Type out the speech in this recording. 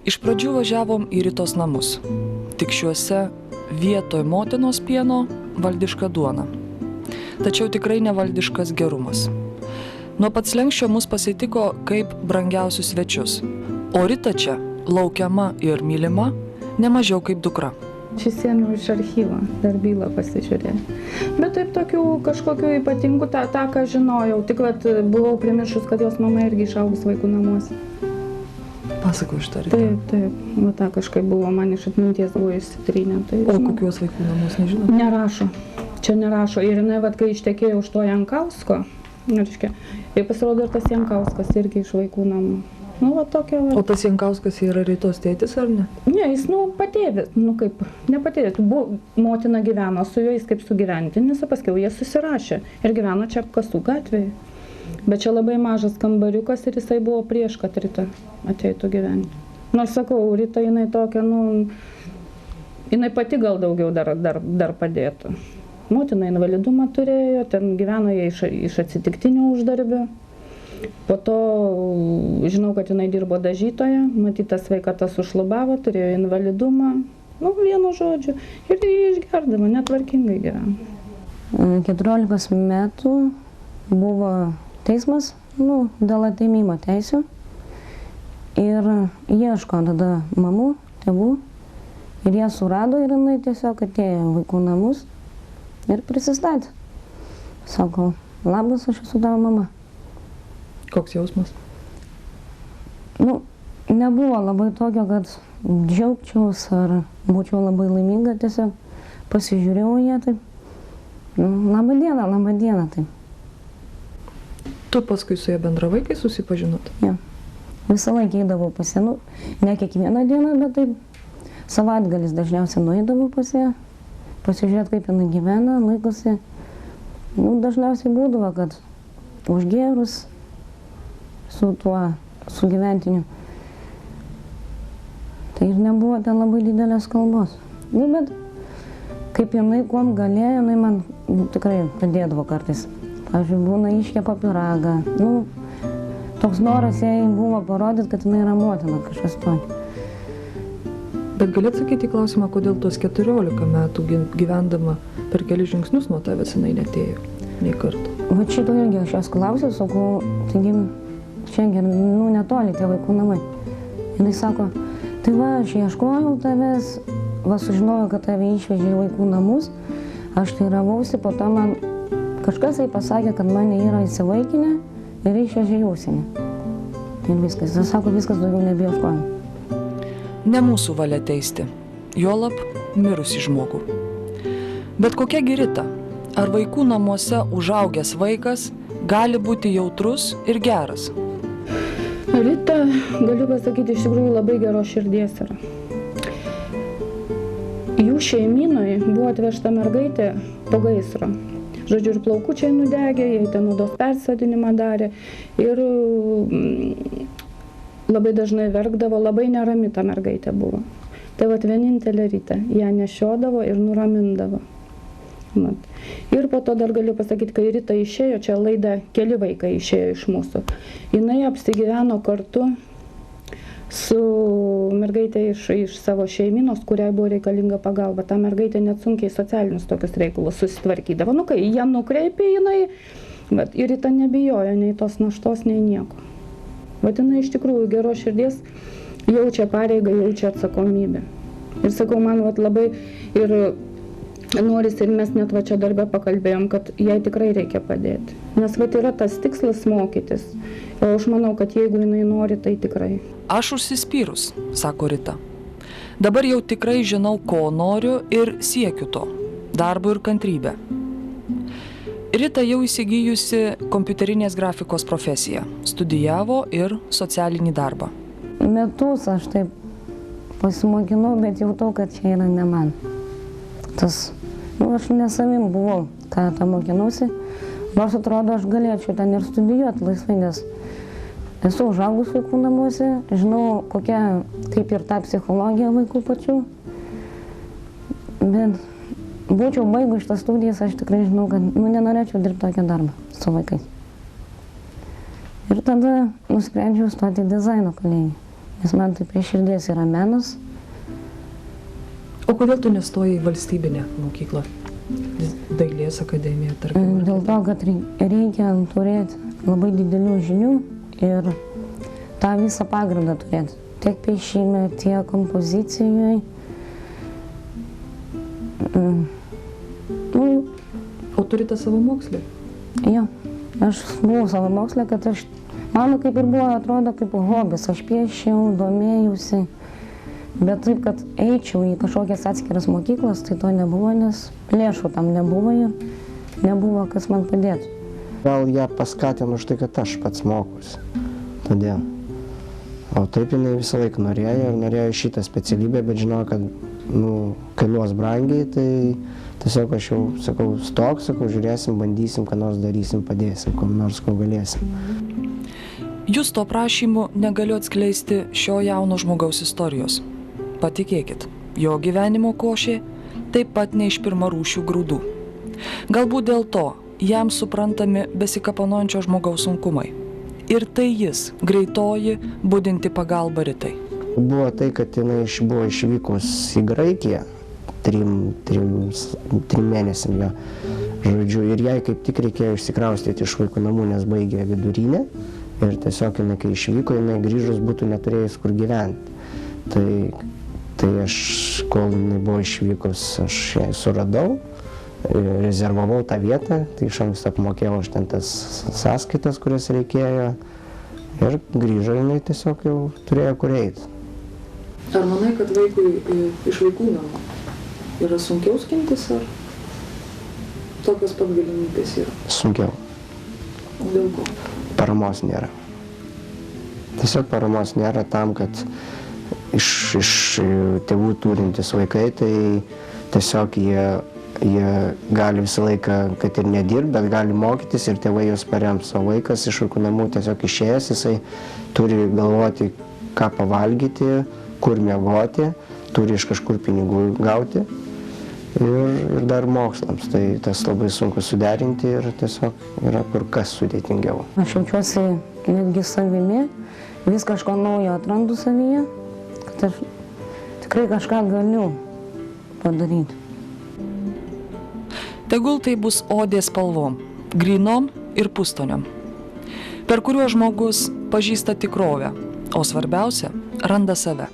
Iš pradžių važiavom į Ritos namus. Tik šiuose vietoj motinos pieno valdiška duona. Tačiau tikrai nevaldiškas gerumas. Nuo pat slenksčio mus pasitiko kaip brangiausius svečius. O Rita čia laukiama ir mylima, ne mažiau kaip dukra. Šis ėmiau iš archyvo, dar bylą pasižiūrėjau. Bet taip tokių kažkokių ypatingų, tą ką žinojau, tik buvau primiršus, kad jos mama irgi išaugus vaikų namuose. Pasakau iš tą Ritą. Taip, va tą kažkaip buvo, man iš atminties buvo išsitrynę. Tai, o kokios vaikų namus, nežinau? Nerašo, čia nerašo. Ir jinai, kai ištekėjo už to Jankausko, reiškia, ir pasirodo ir tas Jankauskas irgi iš vaikų namų. Nu, va tokia va. O tas Jankauskas yra Ritos tėtis, ar ne? Ne, jis, patėvis, kaip, ne patėvis. Motina gyveno su juo, jis kaip sugyventinis, o paskiau jie susirašė ir gyveno čia Apkasų gatvėje. Bet čia labai mažas kambariukas ir jisai buvo prieš, kad Rita ateitų gyventi. Nors sakau, Rita jinai tokia, jinai pati gal daugiau dar padėtų. Motina invalidumą turėjo, ten gyveno jie iš atsitiktinių uždarbių. Po to žinau, kad jinai dirbo dažytoje, matytas sveikata sušlubavo, turėjo invalidumą, vienu žodžiu. Ir jį išgerdavo, netvarkingai gyveno. 14 metų buvo teismas, dėl atėmimo teisių. Ir ieško tada mamų, tėvų. Ir jie surado ir jinai tiesiog atėjo į vaikų namus ir prisistatė. Sako, labas, aš esu tavo mama. Koks jausmas? Nebuvo labai tokio, kad džiaugčiaus ar būčiau labai laiminga, tiesiog pasižiūrėjau ją taip. Labą dieną, taip. Tu paskui su ją bendravai, kai susipažinot? Ja. Visą laiką eidavau pas ją, ne kiekvieną dieną, bet taip savaitgalis dažniausiai nueidavau pas ją, pasižiūrėti, kaip jinai gyvena, laikosi. Dažniausiai būdavo, kad užgėrus su tuo sugyventiniu. Tai ir nebuvo ten labai didelės kalbos. Bet kaip jinai kuom galėjo, jinai man tikrai padėdavo kartais. Pavyzdžiui, būna iškepa pyragą. Toks noras jai buvo parodyti, kad jinai yra motina kažkas to. Bet gali atsakyti į klausimą, kodėl tos 14 metų gyvendama per kelius žingsnius nuo tavęs jinai netėjo, nei kartą? Va šito irgi aš jos klausiau, sakau, taigi čia netoli tie vaikų namai. Jinai sako, tai va, aš ieškojau tavęs, va sužinojau, kad tave išvežė į vaikų namus, aš teiravausi, po to man kažkas jai pasakė, kad mane yra įsivaikinę ir išvežė į užsienį. Ir viskas. Jis sako, viskas daugiau nebeieškojom. Ne mūsų valia teisti, juolab mirusį žmogų. Bet kokia gi Rita? Ar vaikų namuose užaugęs vaikas gali būti jautrus ir geras? Rita, galiu pasakyti, iš tikrųjų labai geros širdies yra. Jų šeimynoj buvo atvežta mergaitė po gaisro. Žodžiu, ir plaukučiai nudegė, jai ten odos persodinimą darė ir labai dažnai verkdavo, labai nerami ta mergaitė buvo. Tai vienintelė Rita ją nešiodavo ir nuramindavo. Ir po to dar galiu pasakyti, kai Rita išėjo, čia laida keli vaikai išėjo iš mūsų, jinai apsigyveno kartu su mergaitė iš savo šeiminos, kuriai buvo reikalinga pagalba. Ta mergaitė net sunkiai socialinius tokius reikalus susitvarkydavo. Kai ją nukreipė jinai, ir Rita nebijojo nei tos naštos, nei nieko. Jinai iš tikrųjų geros širdies jaučia pareigą, jaučia atsakomybę. Ir sakau, man labai ir norisi, ir mes net čia darbe pakalbėjom, kad jai tikrai reikia padėti. Nes yra tas tikslas mokytis. O aš manau, kad jeigu jinai nori, tai tikrai. Aš užsispyrus, sako Rita. Dabar jau tikrai žinau, ko noriu ir siekiu to. Darbo ir kantrybę. Rita jau įsigijusi kompiuterinės grafikos profesiją. Studijavo ir socialinį darbą. Metus aš taip pasimokinau, bet jautau, kad čia yra ne man. Aš ne savim buvau, ką tą mokinausi. Nors atrodo, aš galėčiau ten ir studijuoti laisvai, nes esu užaugus vaikų namuose, žinau, kaip ir ta psichologija vaikų pačių. Bet būčiau baigus šitas studijas, aš tikrai žinau, kad nenorėčiau dirbti tokią darbą su vaikais. Ir tada nusprendžiau stoti į dizaino kalėjimą. nes man tai prie širdies yra menas. O kodėl tu nestojai į valstybinę mokyklą? Dailės akademiją, tarkim. Dėl to, kad reikia turėti labai didelių žinių ir tą visą pagrindą turėti. Tiek piešime, tiek kompozicijoje. O turite savo mokslį? Jo, aš buvau savo mokslė, kad mano kaip ir buvo, atrodo, kaip hobis. Aš piešiau, domėjausi, bet taip, kad eičiau į kažkokias atskiras mokyklas, tai to nebuvo, nes lėšų tam nebuvo ir nebuvo, kas man padėtų. Gal ją paskatino už tai, kad aš pats mokusi. Todėl. O taip jinai visą laiką norėjo ir norėjo šitą specialybę, bet žinojo, kad kainuos brangiai, tai tiesiog aš jau sakau, stok, sakau, žiūrėsim, bandysim, ką nors darysim, padėsim, ko nors, ko galėsim. Jūs to prašymu negaliu atskleisti šio jauno žmogaus istorijos. Patikėkit, jo gyvenimo košė taip pat ne iš pirmarūšių grūdų. Galbūt dėl to jam suprantami besikapanončio žmogaus sunkumai. Ir tai jis, greitoji, budinti pagalba Ritai. Buvo tai, kad jinai buvo išvykus į Graikiją, trim mėnesiam jo, žodžiu, ir jai kaip tik reikėjo išsikraustyti iš vaikų namų, nes baigė vidurinę. Ir tiesiog jinai, kai išvyko, jinai grįžus būtų neturėjus kur gyventi. Tai aš, kol jinai buvo išvykus, aš ją suradau, rezervavau tą vietą, tai iš anksto apmokėjau aš ten tas sąskaitas, kurias reikėjo. Ir grįžo jinai tiesiog jau turėjo kur eiti. Ar manai, kad vaikui iš vaikų namų yra sunkiau skintis, ar tokios pat galimybės yra? Sunkiau. O dėl ko? Paramos nėra. Tiesiog paramos nėra tam, kad iš tėvų turintys vaikai, tai tiesiog jie gali visą laiką, kad ir nedirbt, bet gali mokytis ir tėvai juos parems. O vaikas iš vaikų namų tiesiog išėjęs, jisai turi galvoti, ką pavalgyti, kur miegoti, turi iš kažkur pinigų gauti ir dar mokslams. Tai tas labai sunku suderinti ir tiesiog yra kur kas sudėtingiau. Aš jaučiuosi netgi savimi, vis kažko naujo atrandu savyje, kad aš tikrai kažką galiu padaryti. Tegul tai bus odė spalvom, grynom ir pustoniom, per kuriuos žmogus pažįsta tikrovę, o svarbiausia, randa save.